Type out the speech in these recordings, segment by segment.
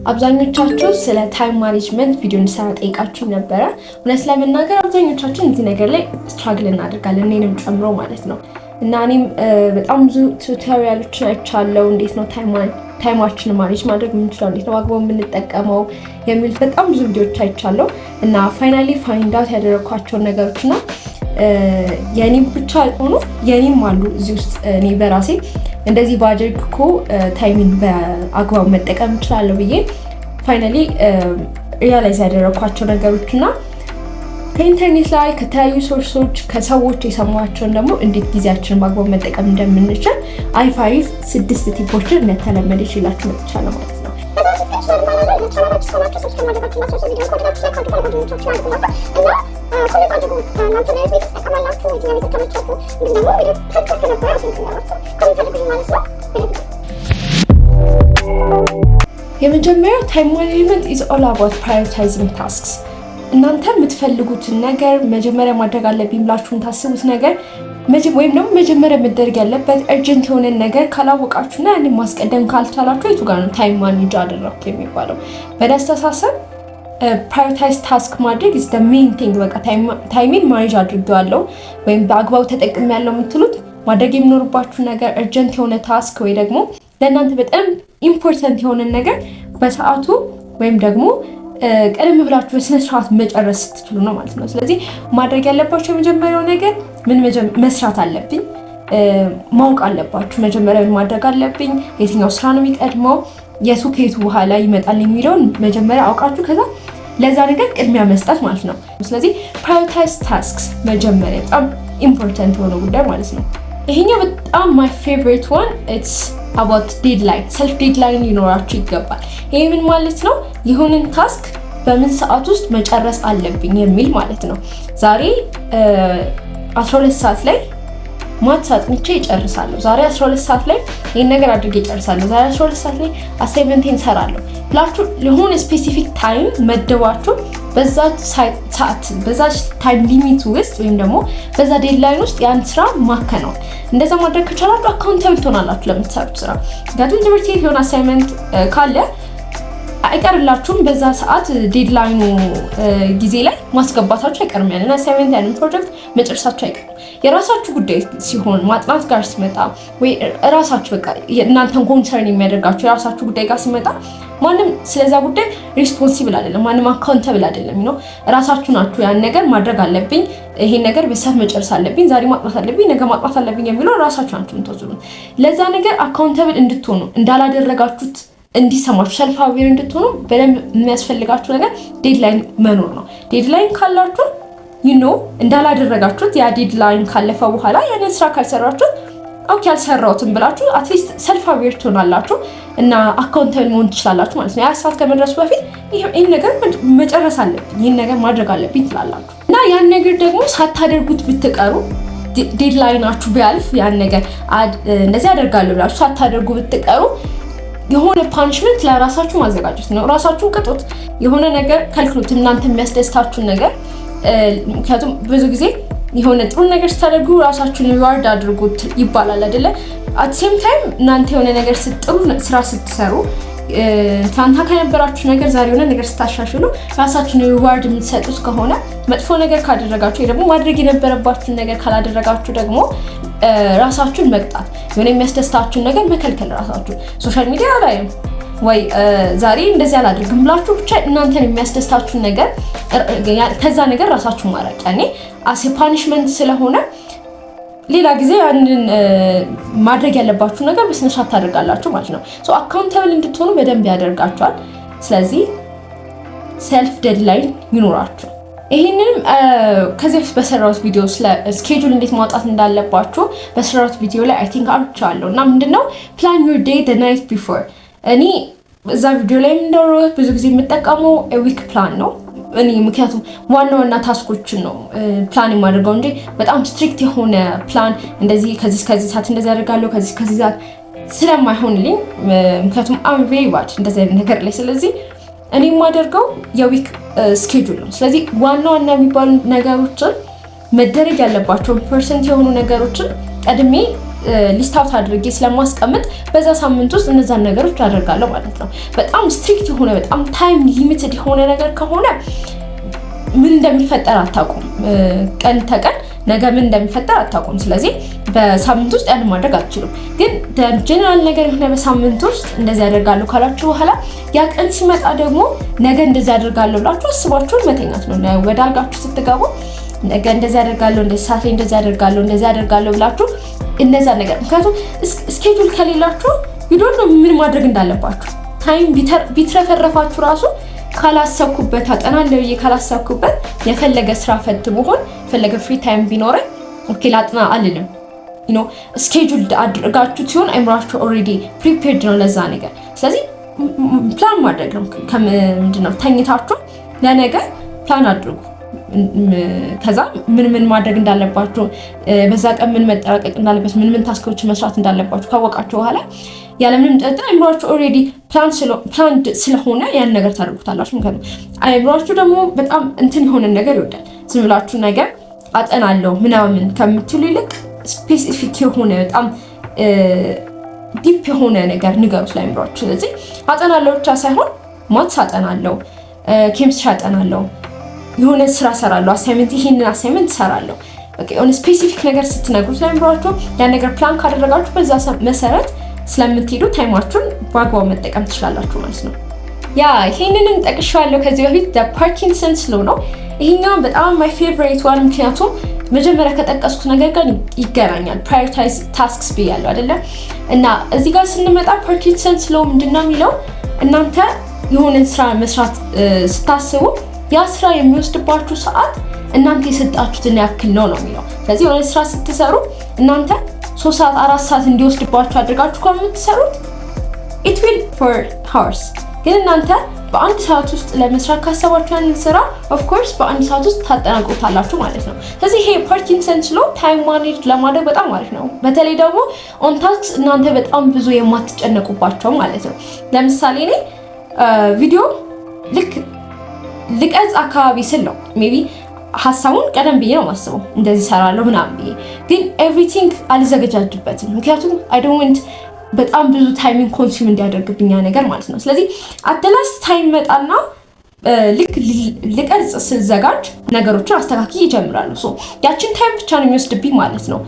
አብዛኞቻችሁ ስለ ታይም ማኔጅመንት ቪዲዮ እንድሰራ ጠይቃችሁ ነበረ። እውነት ለመናገር አብዛኞቻችን እዚህ ነገር ላይ ስትራግል እናደርጋለን፣ እኔንም ጨምሮ ማለት ነው። እና እኔም በጣም ብዙ ቱቶሪያሎችን አይቻለሁ። እንዴት ነው ታይማችንን ማኔጅ ማድረግ የምንችለው፣ እንዴት ነው በአግባቡ የምንጠቀመው የሚል በጣም ብዙ ቪዲዮዎች አይቻለሁ። እና ፋይናሊ ፋይንድ አውት ያደረኳቸውን ነገሮችና የኔም ብቻ ሆኖ የኔም አሉ እዚህ ውስጥ እኔ በራሴ እንደዚህ ባደርግ እኮ ታይሚን በአግባቡ መጠቀም እችላለሁ ብዬ ፋይናሊ ሪያላይዝ ያደረኳቸው ነገሮችና ከኢንተርኔት ላይ ከተለያዩ ሶርሶች ከሰዎች የሰማቸውን ደግሞ እንዴት ጊዜያችንን በአግባቡ መጠቀም እንደምንችል አሪፍ 6 ቲፖችን እንደተለመደ ይችላችሁ መጥቻለሁ ማለት ነው። የመጀመሪያው ታይም ማኔጅመንት ኢዝ ኦል አባውት ፕራዮሪታይዚንግ ታስክስ። እናንተ የምትፈልጉትን ነገር መጀመሪያ ማድረግ አለብኝ ብላችሁ የምታስቡት ነገር ወይም ደግሞ መጀመሪያ መደረግ ያለበት እርጀንት የሆነ ነገር ካላወቃችሁና ያንን ማስቀደም ካልቻላችሁ የቱ ጋር ነው ታይም ማኔጅ አደረኩ የሚባለው? በአስተሳሰብ ፕራዮሪታይዝ ታስክ ማድረግ is the main thing። በቃ ታይሜን ማኔጅ አድርጌዋለሁ ወይም በአግባቡ ተጠቅሜያለሁ የምትሉት ማድረግ የሚኖርባችሁ ነገር እርጀንት የሆነ ታስክ ወይ ደግሞ ለእናንተ በጣም ኢምፖርታንት የሆነ ነገር በሰዓቱ ወይም ደግሞ ቀደም ብላችሁ በስነ ስርዓት መጨረስ ስትችሉ ነው ማለት ነው። ስለዚህ ማድረግ ያለባችሁ የመጀመሪያው ነገር ምን መስራት አለብኝ ማወቅ አለባችሁ። መጀመሪያ ምን ማድረግ አለብኝ፣ የትኛው ስራ ነው የሚቀድመው፣ የቱ ከየቱ በኋላ ይመጣል የሚለውን መጀመሪያ አውቃችሁ ከዛ ለዛ ነገር ቅድሚያ መስጠት ማለት ነው። ስለዚህ ፕራዮሪታይዝ ታስክስ መጀመሪያ በጣም ኢምፖርታንት የሆነ ጉዳይ ማለት ነው። ይሄኛው በጣም ማይ ፌቨሪት ዋን ኢትስ አባውት ዴድላይን። ሰልፍ ዴድላይን ሊኖራችሁ ይገባል። ይሄ ምን ማለት ነው? የሆነን ታስክ በምን ሰዓት ውስጥ መጨረስ አለብኝ የሚል ማለት ነው። ዛሬ 12 ሰዓት ላይ ማትስ አጥንቼ እጨርሳለሁ። ዛሬ 12 ሰዓት ላይ ይሄን ነገር አድርጌ እጨርሳለሁ። ዛሬ 12 ሰዓት ላይ አሳይመንቴን እሰራለሁ ብላችሁ ለሆነ ስፔሲፊክ ታይም መደባችሁ በዛ ሰዓት በዛ ታይም ሊሚት ውስጥ ወይም ደግሞ በዛ ዴድላይን ውስጥ ያን ስራ ማከናወን። እንደዛ ማድረግ ከቻላችሁ አካውንታብል ትሆናላችሁ ለምትሰሩት ስራ። ምክንያቱም ትምህርት ቤት የሆነ አሳይመንት ካለ አይቀርላችሁም በዛ ሰዓት ዴድላይኑ ጊዜ ላይ ማስገባታችሁ አይቀርም። ያንን አሳይመንት ያንን ፕሮጀክት መጨረሳችሁ አይቀርም። የራሳችሁ ጉዳይ ሲሆን ማጥናት ጋር ሲመጣ ወይ ራሳችሁ በቃ እናንተን ኮንሰርን የሚያደርጋችሁ የራሳችሁ ጉዳይ ጋር ሲመጣ ማንም ስለዛ ጉዳይ ሪስፖንሲብል አይደለም፣ ማንም አካውንታብል አይደለም ነው። ራሳችሁ ናችሁ ያን ነገር ማድረግ አለብኝ፣ ይሄን ነገር በሰዓት መጨረስ አለብኝ፣ ዛሬ ማጥናት አለብኝ፣ ነገ ማጥናት አለብኝ የሚለው ራሳችሁ ናችሁ የምትወስኑት። ለዛ ነገር አካውንታብል እንድትሆኑ እንዳላደረጋችሁት እንዲሰማችሁ ሰልፍ አዌር እንድትሆኑ በደንብ የሚያስፈልጋችሁ ነገር ዴድላይን መኖር ነው። ዴድላይን ካላችሁ እንዳላደረጋችሁት ያ ዴድላይን ካለፈ በኋላ ያንን ስራ ካልሰራችሁት ኦኬ አልሰራሁትም ብላችሁ አትሊስት ሰልፍ አዌር ትሆናላችሁ እና አካውንታብል መሆን ትችላላችሁ ማለት ነው። ያ ሰዓት ከመድረሱ በፊት ይሄን ነገር መጨረስ አለብኝ፣ ይሄን ነገር ማድረግ አለብኝ ትላላችሁ እና ያን ነገር ደግሞ ሳታደርጉት ብትቀሩ ዴድላይናችሁ ቢያልፍ ያን ነገር እንደዚህ አደርጋለሁ ብላችሁ ሳታደርጉ ብትቀሩ የሆነ ፓኒሽመንት ለራሳችሁ ማዘጋጀት ነው። ራሳችሁን ቅጡት፣ የሆነ ነገር ከልክሉት፣ እናንተ የሚያስደስታችሁን ነገር። ምክንያቱም ብዙ ጊዜ የሆነ ጥሩ ነገር ስታደርጉ ራሳችሁን ሪዋርድ አድርጉት ይባላል አይደለ? አት ሴም ታይም እናንተ የሆነ ነገር ጥሩ ስራ ስትሰሩ ትናንትና ከነበራችሁ ነገር ዛሬ የሆነ ነገር ስታሻሽሉ ራሳችሁን ሪዋርድ የምትሰጡት ከሆነ መጥፎ ነገር ካደረጋችሁ ወይ ደግሞ ማድረግ የነበረባችሁን ነገር ካላደረጋችሁ ደግሞ ራሳችሁን መቅጣት፣ የሆነ የሚያስደስታችሁን ነገር መከልከል። ራሳችሁ ሶሻል ሚዲያ ላይ ወይ ዛሬ እንደዚህ አላደርግም ብላችሁ ብቻ እናንተን የሚያስደስታችሁን ነገር ከዛ ነገር ራሳችሁን ማራቅ ያኔ አሴ ፓኒሽመንት ስለሆነ ሌላ ጊዜ ያንን ማድረግ ያለባችሁ ነገር በስነ ስርዓት ታደርጋላችሁ ማለት ነው። ሶ አካውንታብል እንድትሆኑ በደንብ ያደርጋችኋል። ስለዚህ ሰልፍ ዴድላይን ይኖራችሁ። ይሄንንም ከዚህ በፊት በሰራሁት ቪዲዮ ስለ ስኬጁል እንዴት ማውጣት እንዳለባችሁ በሰራሁት ቪዲዮ ላይ አይ ቲንክ አውርቻለሁ እና ምንድነው ፕላን ዩር ዴይ ዘ ናይት ቢፎር። እኔ እዛ ቪዲዮ ላይ እንደውረው ብዙ ጊዜ የምጠቀመው ዊክ ፕላን ነው እኔ ምክንያቱም ዋና ታስኮችን ነው ፕላን የማደርገው እንጂ በጣም ስትሪክት የሆነ ፕላን እንደዚህ ከዚህ ሰዓት እንደዚህ አደርጋለሁ ከዚህ ሰዓት ስለማይሆንልኝ ምክንያቱም አም ቬሪ ባድ እንደዚህ ነገር ላይ። ስለዚህ እኔ የማደርገው የዊክ ስኬጁል ነው። ስለዚህ ዋና የሚባሉ ነገሮችን መደረግ ያለባቸው ፐርሰንት የሆኑ ነገሮችን ቀድሜ ሊስት አውት አድርጌ ስለማስቀምጥ በዛ ሳምንት ውስጥ እነዛን ነገሮች አደርጋለሁ ማለት ነው። በጣም ስትሪክት የሆነ በጣም ታይም ሊሚትድ የሆነ ነገር ከሆነ ምን እንደሚፈጠር አታውቁም። ቀን ተቀን ነገ ምን እንደሚፈጠር አታውቁም። ስለዚህ በሳምንት ውስጥ ያን ማድረግ አትችሉም። ግን ጀነራል ነገር የሆነ በሳምንት ውስጥ እንደዚህ አደርጋለሁ ካላችሁ በኋላ ያ ቀን ሲመጣ ደግሞ ነገ እንደዚህ አደርጋለሁ ብላችሁ አስባችሁ መተኛት ነው። ወደ አልጋችሁ ስትገቡ ነገ እንደዚህ አደርጋለሁ፣ እንደዚህ ሰዓት ላይ እንደዚህ አደርጋለሁ፣ እንደዚህ አደርጋለሁ ብላችሁ እነዛ ነገር ምክንያቱም ስኬጁል ከሌላችሁ ዩ ዶንት ኖ ምን ማድረግ እንዳለባችሁ። ታይም ቢትረፈረፋችሁ ራሱ ካላሰብኩበት አጠናለሁ ካላሰብኩበት የፈለገ ስራ ፈት መሆን የፈለገ ፍሪ ታይም ቢኖረኝ ኦኬ ላጥና አልልም። ስኬጁል አድርጋችሁ ሲሆን አይምራችሁ ኦልሬዲ ፕሪፔርድ ነው ለዛ ነገር። ስለዚህ ፕላን ማድረግ ነው። ምንድነው ተኝታችሁ ለነገ ፕላን አድርጉ። ከዛ ምን ማድረግ እንዳለባችሁ በዛ ቀን ምን መጠራቀቅ እንዳለበት ምን ታስኮች መስራት እንዳለባችሁ ካወቃችሁ በኋላ ያለምንም ጥርጥር አይምሯችሁ ኦልሬዲ ፕላንድ ስለሆነ ያን ነገር ታደርጉታላችሁ። ምክንያቱም አይምሯችሁ ደግሞ በጣም እንትን የሆነ ነገር ይወዳል። ዝም ብላችሁ ነገር አጠናለሁ ምናምን ከምትሉ ይልቅ ስፔሲፊክ የሆነ በጣም ዲፕ የሆነ ነገር ንገሩት ለአይምሯችሁ። ስለዚህ አጠናለሁ ብቻ ሳይሆን ማትስ አጠናለሁ፣ ኬሚስትሪ አጠናለሁ፣ የሆነ ስራ ሰራለሁ፣ አሳይመንት ይሄንን አሳይመንት ሰራለሁ። ኦኬ ኦን ስፔሲፊክ ነገር ስትነግሩት ለአይምሯችሁ ያን ነገር ፕላን ካደረጋችሁ በዛ መሰረት ስለምትሄዱ ታይማችሁን በአግባቡ መጠቀም ትችላላችሁ ማለት ነው። ያ ይሄንንም ጠቅሻለሁ ከዚህ በፊት ፓርኪንሰንስ ሎው ነው። ይሄኛው በጣም ማይ ፌቨሪት ዋን ምክንያቱም መጀመሪያ ከጠቀስኩት ነገር ጋር ይገናኛል። ፕራዮሪታይዝ ታስክስ ብያለሁ አይደለ? እና እዚህ ጋር ስንመጣ ፓርኪንሰንስ ሎው ምንድነው የሚለው እናንተ የሆነን ስራ መስራት ስታስቡ ያ ስራ የሚወስድባችሁ ሰዓት እናንተ የሰጣችሁትን ያክል ነው የሚለው። ስለዚህ የሆነ ስራ ስትሰሩ እናንተ 3 ሰዓት 4 ሰዓት እንዲወስድባችሁ አድርጋችሁ ከምትሰሩት it will for hours ግን እናንተ በአንድ ሰዓት ውስጥ ለመስራት ካሰባችሁ ያንን ስራ of course በአንድ ሰዓት ውስጥ ታጠናቅቁታላችሁ ማለት ነው። ስለዚህ ይሄ ፓርኪንሰንስ ሎው ታይም ማኔጅ ለማድረግ በጣም አሪፍ ነው። በተለይ ደግሞ ኦን ታስክስ እናንተ በጣም ብዙ የማትጨነቁባቸው ማለት ነው። ለምሳሌ እኔ ቪዲዮ ልቀርጽ አካባቢ ስል ነው ሜቢ ሀሳቡን ቀደም ብዬ ነው ማስበው እንደዚህ ሰራለሁ ምናምን ብዬ ግን ኤቭሪቲንግ አልዘገጃጅበትም። ምክንያቱም አይ ዶንት ዋንት በጣም ብዙ ታይሚንግ ኮንሱም እንዲያደርግብኝ ነገር ማለት ነው። ስለዚህ አደላስ ታይም መጣና ልቀርጽ ስዘጋጅ ነገሮችን አስተካክዬ ይጀምራሉ። ሶ ያችን ታይም ብቻ ነው የሚወስድብኝ ማለት ነው።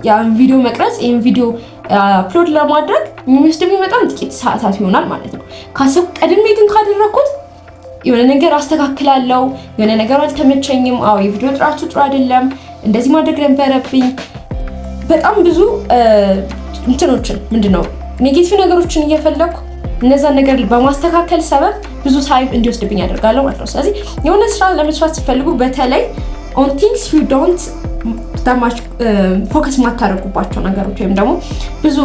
ያን ቪዲዮ መቅረጽ ይሄን ቪዲዮ አፕሎድ ለማድረግ የሚወስድብኝ በጣም ጥቂት ሰዓታት ይሆናል ማለት ነው። ካሰብ ቀድሜ ግን ካደረኩት የሆነ ነገር አስተካክላለሁ። የሆነ ነገር አልተመቸኝም፣ አዎ የቪዲዮ ጥራቱ ጥሩ አይደለም፣ እንደዚህ ማድረግ ነበረብኝ። በጣም ብዙ እንትኖችን ምንድነው ኔጌቲቭ ነገሮችን እየፈለኩ እነዛን ነገር በማስተካከል ሰበብ ብዙ ታይም እንዲወስድብኝ ያደርጋለሁ ማለት ነው። ስለዚህ የሆነ ስራ ለመስራት ሲፈልጉ በተለይ on things you don't ፎከስ ማታደርጉባቸው ነገሮች ወይም ደግሞ ብዙ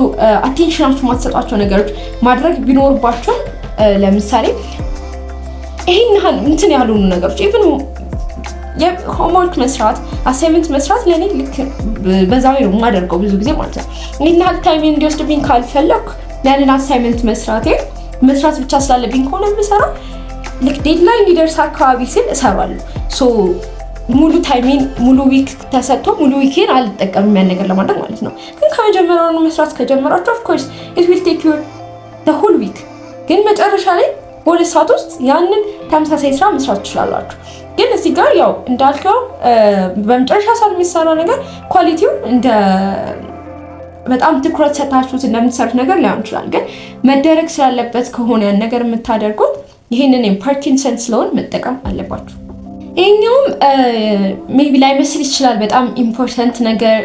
አቴንሽናችሁ ማትሰጧቸው ነገሮች ማድረግ ቢኖርባቸው ለምሳሌ ይሄን እንትን ያሉን ነገሮች ኢቭን የሆምወርክ መስራት አሳይመንት መስራት ለኔ ልክ በዛው ነው የማደርገው ብዙ ጊዜ ማለት ነው። ይሄን ያህል ታይም እንዲወስድብኝ ካልፈለኩ ያንን አሳይመንት መስራት ብቻ ስላለብኝ ከሆነ የምሰራው ልክ ዴድላይን ሊደርስ አካባቢ ሲል እሰራለሁ። ሶ ሙሉ ታይሜን ሙሉ ዊክ ተሰጥቶ ሙሉ ዊኬን አልጠቀምም ያን ነገር ለማድረግ ማለት ነው። ግን ከመጀመሪያው መስራት ከጀመራችሁ of course it will take you the whole week ግን መጨረሻ ላይ በሁለት ሰዓት ውስጥ ያንን ተመሳሳይ ስራ መስራት ትችላላችሁ። ግን እዚህ ጋር ያው እንዳልከው በመጨረሻ ሰዓት የሚሰራ ነገር ኳሊቲው እንደ በጣም ትኩረት ሰጣችሁት እንደምትሰሩት ነገር ላይሆን ይችላል። ግን መደረግ ስላለበት ከሆነ ያን ነገር የምታደርጉት ይሄንን ፓርኪንሰንስ ሎውን መጠቀም አለባችሁ። ይሄኛውም ሜቢ ላይ መስል ይችላል በጣም ኢምፖርታንት ነገር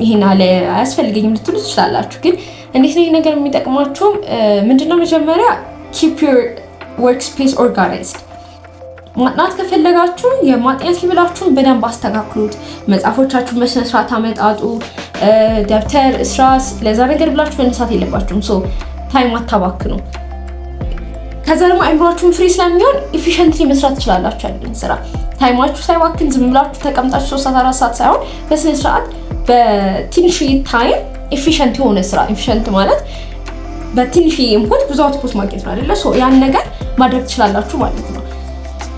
ይሄን አለ አያስፈልገኝም ልትሉ ትችላላችሁ። ግን እንዴት ነው ይሄ ነገር የሚጠቅማችሁ? ምንድነው መጀመሪያ keep your workspace organized። ማጥናት ከፈለጋችሁ የማጥናት ሌቭላችሁን በደንብ አስተካክሉት። መጽሐፎቻችሁን በስነ ስርዓት አመጣጡ። ደብተር እስራስ ለዛ ነገር ብላችሁ መነሳት የለባችሁም። ሶ ታይም አታባክኑ። ከዛ ደግሞ አይምሯችሁን ፍሪ ስለሚሆን ኢፊሺየንትሊ መስራት ትችላላችሁ ያለን ስራ። ታይማችሁ ሳይባክን ዝም ብላችሁ ተቀምጣችሁ 3 ሰዓት 4 ሰዓት ሳይሆን በስነ ስርዓት በትንሽ ታይም ኢፊሺየንት የሆነ ስራ። ኢፊሺየንት ማለት በትንሽ ኢንፑት ብዙ አውትፑት ማግኘት ነው አይደለ? ሶ ያን ነገር ማድረግ ትችላላችሁ ማለት ነው።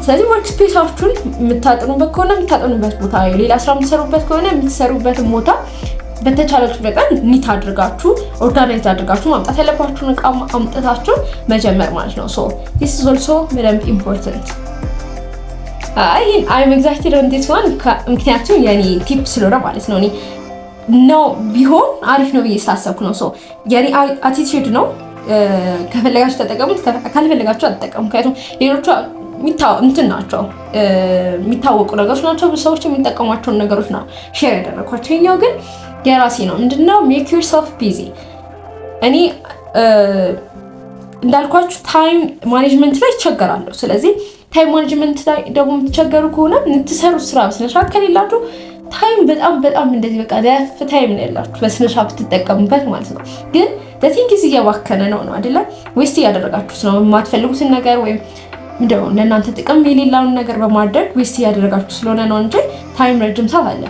ስለዚህ ወርክ ስፔሳችሁን የምታጠኑበት ከሆነ የምታጠኑበት ቦታ፣ ሌላ ስራ የምትሰሩበት ከሆነ የምትሰሩበትን ቦታ በተቻላችሁ መጠን ኒት አድርጋችሁ ኦርጋናይዝ አድርጋችሁ ማምጣት ያለባችሁን እቃ አምጥታችሁ መጀመር ማለት ነው። ሶ this is also በደንብ ኢምፖርታንት። I'm excited on this one ምክንያቱም የኔ ቲፕ ስለሆነ ማለት ነው። እኔ ነው ቢሆን አሪፍ ነው ብዬ ስላሰብኩ ነው። ሶ የኔ አቲቲዩድ ነው። ከፈለጋችሁ ተጠቀሙት፣ ካልፈለጋችሁ አትጠቀሙ። ምክንያቱም ሌሎቹ እንትን ናቸው የሚታወቁ ነገሮች ናቸው። ሰዎች የሚጠቀሟቸውን ነገሮች ነው ሼር ያደረኳቸው። ይኸኛው ግን የራሴ ነው። ምንድነው ሜክ ዩርሰልፍ ቢዚ። እኔ እንዳልኳችሁ ታይም ማኔጅመንት ላይ ይቸገራለሁ። ስለዚህ ታይም ማኔጅመንት ላይ ደግሞ የምትቸገሩ ከሆነ የምትሰሩት ስራ በስነስርዓት ከሌላችሁ ታይም በጣም እንደዚህ በቃ ለፍ ታይም ነው ያላችሁ በስነስርዓት ብትጠቀሙበት ማለት ነው። ግን ለቲንግ ጊዜ እያባከነ ነው አይደለ? ዌስት እያደረጋችሁት ነው። የማትፈልጉትን ነገር ወይም እንደው ለእናንተ ጥቅም የሌላውን ነገር በማድረግ ዌስት እያደረጋችሁ ስለሆነ ነው እንጂ ታይም ረጅም ሰዓት አለ።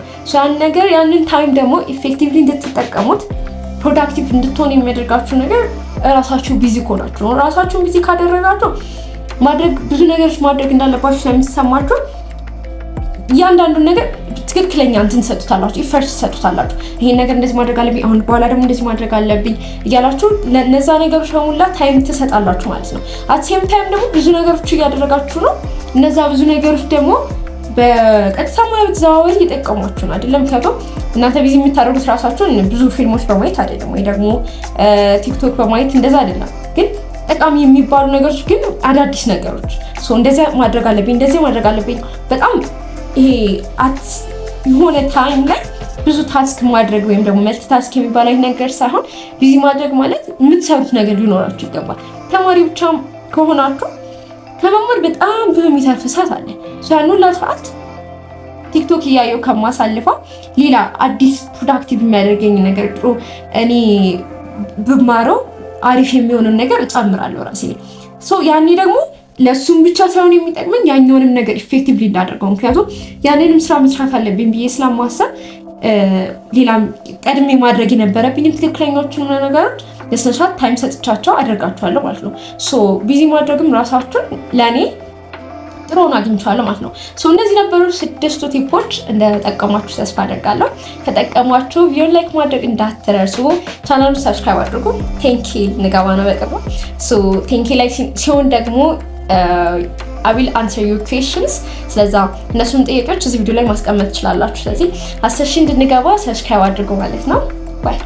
ያንን ታይም ደግሞ ኢፌክቲቭሊ እንድትጠቀሙት ፕሮዳክቲቭ እንድትሆን የሚያደርጋችሁ ነገር ራሳችሁ ቢዚ ከሆናችሁ ነው። ራሳችሁን ቢዚ ካደረጋችሁ ብዙ ነገሮች ማድረግ እንዳለባችሁ ስለሚሰማችሁ እያንዳንዱን ነገር ትክክለኛ እንትን ትሰጡታላችሁ፣ ኢፈርት ትሰጡታላችሁ። ይሄን ነገር እንደዚህ ማድረግ አለብኝ፣ አሁን በኋላ ደግሞ እንደዚህ ማድረግ አለብኝ እያላችሁ ለነዛ ነገሮች በሙላ ታይም ትሰጣላችሁ ማለት ነው። አት ሴም ታይም ደግሞ ብዙ ነገሮች እያደረጋችሁ ነው። እነዛ ብዙ ነገሮች ደግሞ በቀጥታ ሆነ በተዘዋዋሪ እየጠቀሟችሁ ነው አይደለም? ምክንያቱም እናንተ ቢዚ የምታደርጉት ራሳችሁን ብዙ ፊልሞች በማየት አይደለም፣ ወይ ደግሞ ቲክቶክ በማየት እንደዛ አይደለም። ግን ጠቃሚ የሚባሉ ነገሮች ግን አዳዲስ ነገሮች እንደዚህ ማድረግ አለብኝ፣ እንደዚህ ማድረግ አለብኝ በጣም ይሄ የሆነ ታይም ላይ ብዙ ታስክ ማድረግ ወይም ደግሞ መልቲ ታስክ የሚባለው ነገር ሳይሆን ቢዚ ማድረግ ማለት የምትሰሩት ነገር ሊኖራችሁ ይገባል። ተማሪ ብቻ ከሆናችሁ ለመማር በጣም ብዙ የሚተርፍ ሰዓት አለ። ያን ሁላ ሰዓት ቲክቶክ እያየሁ ከማሳልፈው ሌላ አዲስ ፕሮዳክቲቭ የሚያደርገኝ ነገር ጥሩ እኔ ብማረው አሪፍ የሚሆንን ነገር እጨምራለሁ ራሴ ላይ። ያኔ ደግሞ ለሱም ብቻ ሳይሆን የሚጠቅመኝ ያኛውንም ነገር ኢፌክቲቭሊ እንዳደርገው። ምክንያቱም ያንንም ስራ መስራት አለብኝ ብዬ ስለማሰብ ሌላም ቀድሜ ማድረግ የነበረብኝም ትክክለኛዎችን ነገሮች ለስነስርዓት ታይም ሰጥቻቸው አደርጋቸዋለሁ ማለት ነው። ቢዚ ማድረግም ራሳችሁን ለእኔ ጥሩ ሆኖ አግኝቻለሁ ማለት ነው። እነዚህ ነበሩ 6 ቲፖች። እንደጠቀሟችሁ ተስፋ አደርጋለሁ። ከጠቀሟችሁ ቪዲዮ ላይክ ማድረግ እንዳትረሱ፣ ቻናሉን ሰብስክራይብ አድርጉ። ቴንኪ ንገባ ነው በቅርቡ። ቴንኪ ላይ ሲሆን ደግሞ I will answer your questions። ስለዛ እነሱን ጥያቄዎች እዚህ ቪዲዮ ላይ ማስቀመጥ ትችላላችሁ። ስለዚህ 10,000 እንድንገባ ሰብስክራይብ አድርጉ ማለት ነው። ባይ